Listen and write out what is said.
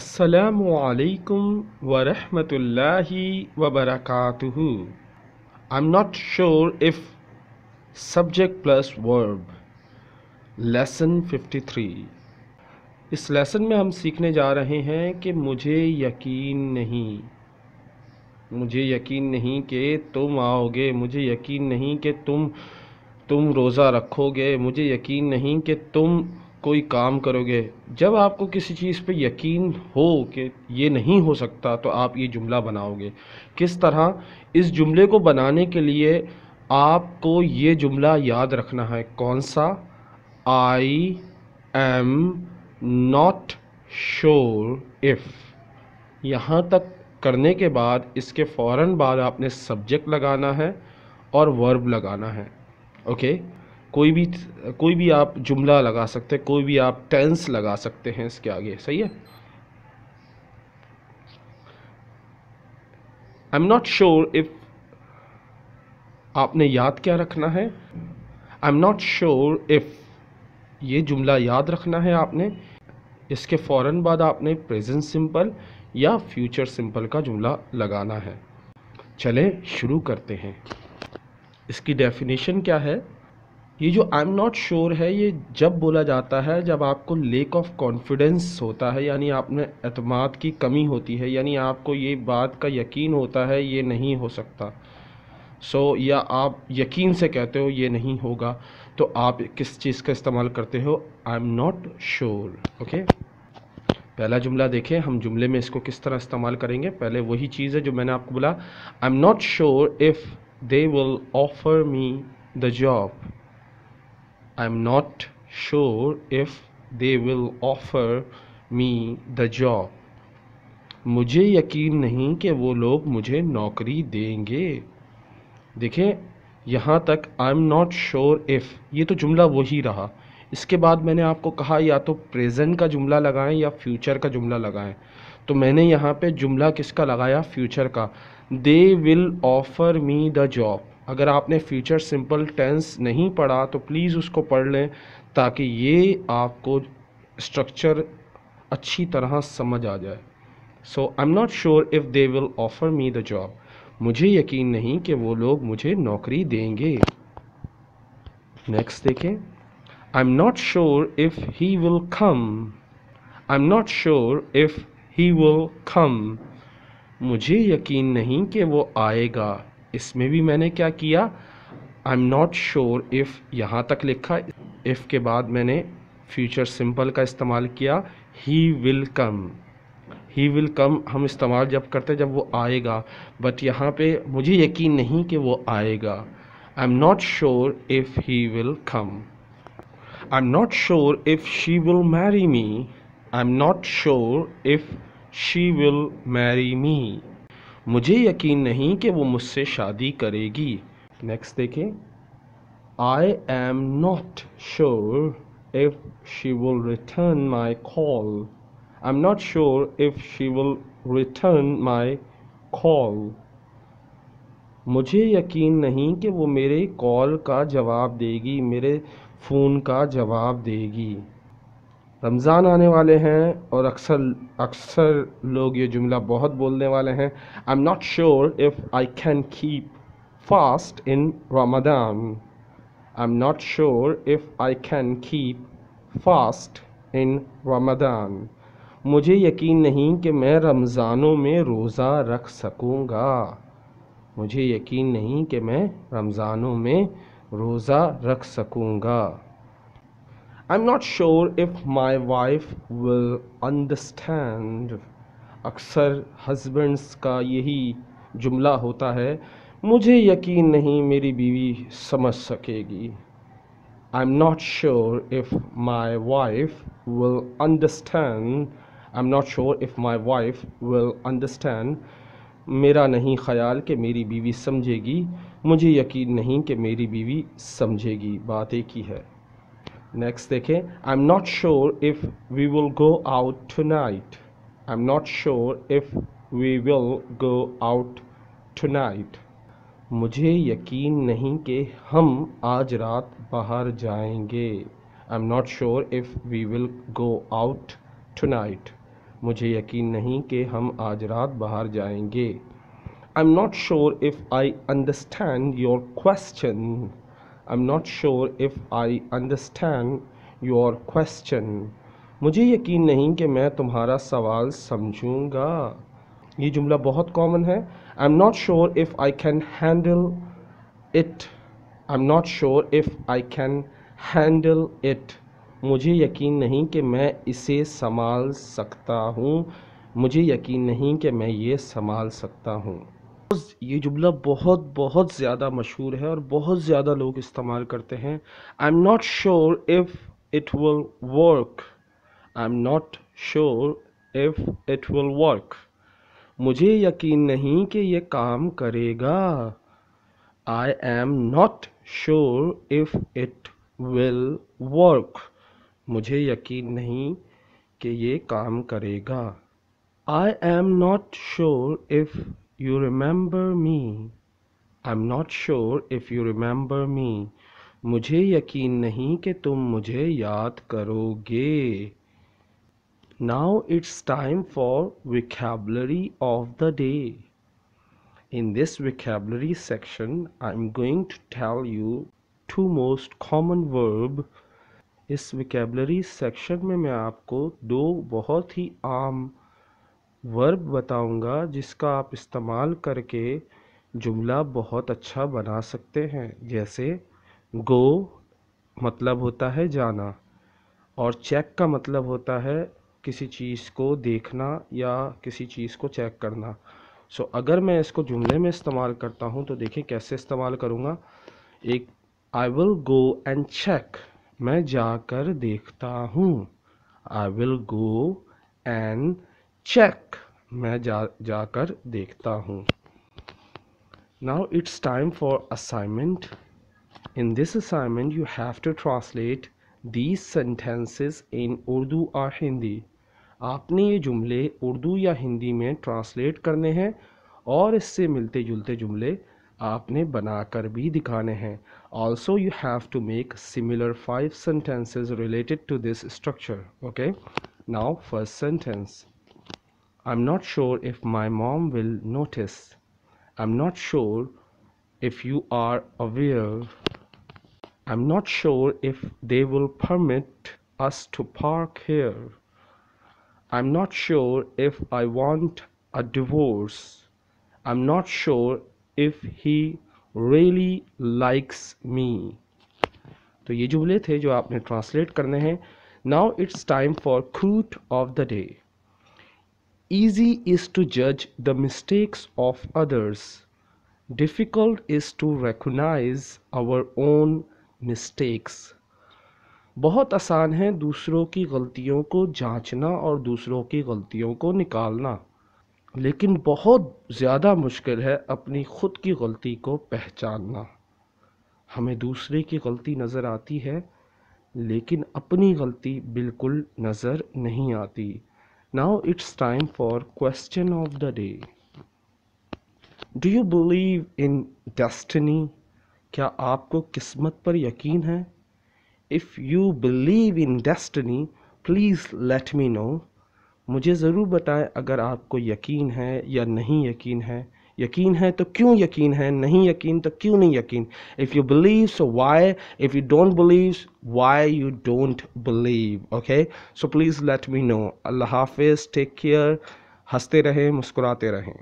Assalamu alaikum wa rahmatullahi wa barakatuhu. I'm not sure if subject plus verb. Lesson 53. इस lesson में हम सीखने जा रहे हैं कि मुझे यकीन नहीं कि तुम आओगे, मुझे यकीन नहीं कि तुम रोज़ा रखोगे, मुझे यकीन नहीं कि तुम कोई काम करोगे। जब आपको किसी चीज़ पे यकीन हो कि ये नहीं हो सकता तो आप ये जुमला बनाओगे। किस तरह? इस जुमले को बनाने के लिए आपको ये जुमला याद रखना है। कौन सा? आई एम नॉट श्योर इफ़। यहाँ तक करने के बाद इसके फ़ौरन बाद आपने सब्जेक्ट लगाना है और वर्ब लगाना है। ओके, कोई भी आप जुमला लगा सकते हैं, कोई भी आप टेंस लगा सकते हैं इसके आगे। सही है। आई एम नॉट श्योर इफ, आपने याद क्या रखना है? आई एम नॉट श्योर इफ, ये जुमला याद रखना है आपने। इसके फ़ौरन बाद आपने प्रेजेंट सिंपल या फ्यूचर सिंपल का जुमला लगाना है। चले शुरू करते हैं। इसकी डेफिनेशन क्या है? ये जो आई एम नॉट श्योर है, ये जब बोला जाता है जब आपको लेक ऑफ कॉन्फिडेंस होता है, यानी आप में एतमाद की कमी होती है, यानी आपको ये बात का यकीन होता है ये नहीं हो सकता। या आप यकीन से कहते हो ये नहीं होगा, तो आप किस चीज़ का इस्तेमाल करते हो? आई एम नॉट श्योर। ओके, पहला जुमला देखें, हम जुमले में इसको किस तरह इस्तेमाल करेंगे। पहले वही चीज़ है जो मैंने आपको बोला, आई am not sure if they will offer me the job. I am not sure if they will offer me the job. मुझे यकीन नहीं कि वो लोग मुझे नौकरी देंगे। देखें यहाँ तक आई एम नॉट श्योर इफ़, ये तो जुमला वही रहा। इसके बाद मैंने आपको कहा या तो प्रेजेंट का जुमला लगाएं या फ्यूचर का जुमला लगाएं। तो मैंने यहाँ पे जुमला किसका लगाया? फ्यूचर का। दे will offer me the job. अगर आपने फ्यूचर सिंपल टेंस नहीं पढ़ा तो प्लीज़ उसको पढ़ लें, ताकि ये आपको स्ट्रक्चर अच्छी तरह समझ आ जाए। So I am not sure if they will offer me the job. मुझे यकीन नहीं कि वो लोग मुझे नौकरी देंगे। नेक्स्ट देखें, I am not sure if he will come. I am not sure if he will come. मुझे यकीन नहीं कि वो आएगा। इसमें भी मैंने क्या किया? आई एम नॉट श्योर इफ़, यहाँ तक लिखा, इफ़ के बाद मैंने फ्यूचर सिंपल का इस्तेमाल किया, he will come. He will come हम इस्तेमाल जब करते हैं जब वो आएगा, बट यहाँ पे मुझे यकीन नहीं कि वो आएगा। आई am not sure if he will come. I am not sure if she will marry me. I am not sure if she will marry me. मुझे यकीन नहीं कि वो मुझसे शादी करेगी। नेक्स्ट देखें, I am not sure if she will return my call. I'm not sure if she will return my call. मुझे यकीन नहीं कि वो मेरे कॉल का जवाब देगी, मेरे फ़ोन का जवाब देगी। रमज़ान आने वाले हैं और अक्सर लोग ये जुमला बहुत बोलने वाले हैं। I'm not sure if I can keep fast in Ramadan. I'm not sure if I can keep fast in Ramadan. मुझे यकीन नहीं कि मैं रमज़ानों में रोज़ा रख सकूँगा। मुझे यकीन नहीं कि मैं रमज़ानों में रोज़ा रख सकूँगा। आई am not sure if my wife will understand. अक्सर हस्बैंड्स का यही जुमला होता है, मुझे यकीन नहीं मेरी बीवी समझ सकेगी। आई am not sure if my wife will understand. I am not sure if my wife will understand. मेरा नहीं ख्याल कि मेरी बीवी समझेगी। मुझे यकीन नहीं कि मेरी बीवी समझेगी। बात एक ही है। नेक्स्ट देखें, I am not sure if we will go out tonight. I am not sure if we will go out tonight. मुझे यकीन नहीं कि हम आज रात बाहर जाएंगे। I am not sure if we will go out tonight. مجھے یقین نہیں کہ ہم آج رات باہر جائیں گے. I'm not sure if I understand your question. I'm not sure if I understand your question. مجھے یقین نہیں کہ میں تمہارا سوال سمجھوں گا. یہ جملہ بہت کامن ہے. I'm not sure if I can handle it. I'm not sure if I can handle it. مجھے یقین نہیں کہ میں اسے سنبھال سکتا ہوں. مجھے یقین نہیں کہ میں یہ سنبھال سکتا ہوں. یہ جملہ بہت زیادہ مشہور ہے اور بہت زیادہ لوگ استعمال کرتے ہیں. I'm not sure if it will work. I'm not sure if it will work. مجھے یقین نہیں کہ یہ کام کرے گا. I am not sure if it will work. مجھے یقین نہیں کہ یہ کام کرے گا. I am not sure if you remember me. I'm not sure if you remember me. مجھے یقین نہیں کہ تم مجھے یاد کرو گے. Now it's time for vocabulary of the day. In this vocabulary section, I'm going to tell you two most common verb. Us vocabulary section میں آپ کو دو بہت ہی عام ورب بتاؤں گا جس کا آپ استعمال کر کے جملہ بہت اچھا بنا سکتے ہیں. جیسے گو مطلب ہوتا ہے جانا اور چیک کا مطلب ہوتا ہے کسی چیز کو دیکھنا یا کسی چیز کو چیک کرنا. سو اگر میں اس کو جملے میں استعمال کرتا ہوں تو دیکھیں کیسے استعمال کروں گا. ایک I will go and check. میں جا کر دیکھتا ہوں. I will go and check. میں جا کر دیکھتا ہوں. Now it's time for assignment. In this assignment you have to translate these sentences in Urdu or Hindi. آپ نے یہ جملے اردو یا ہندی میں ٹرانسلیٹ کرنے ہیں اور اس سے ملتے جلتے جملے آپ نے بنا کر بھی دکھانے ہیں. Also you have to make similar 5 sentences related to this structure. Okay? Now first sentence. I'm not sure if my mom will notice. I'm not sure if you are aware. I'm not sure if they will permit us to park here. I'm not sure if I want a divorce. I'm not sure if he really likes me. تو یہ جملے تھے جو آپ نے translate کرنے ہیں. Now it's time for quote of the day. Easy is to judge the mistakes of others. Difficult is to recognize our own mistakes. بہت آسان ہے دوسروں کی غلطیوں کو جانچنا اور دوسروں کی غلطیوں کو نکالنا، لیکن بہت زیادہ مشکل ہے اپنی خود کی غلطی کو پہچاننا. ہمیں دوسرے کی غلطی نظر آتی ہے لیکن اپنی غلطی بالکل نظر نہیں آتی. Now it's time for question of the day. Do you believe in destiny? کیا آپ کو قسمت پر یقین ہے؟ If you believe in destiny, please let me know. مجھے ضرور بتائیں اگر آپ کو یقین ہے یا نہیں یقین ہے. یقین ہے تو کیوں یقین ہے، نہیں یقین تو کیوں نہیں یقین. If you believe, so why? If you don't believe, why you don't believe? Okay? So please let me know. اللہ حافظ. Take care. ہنستے رہیں، مسکراتے رہیں.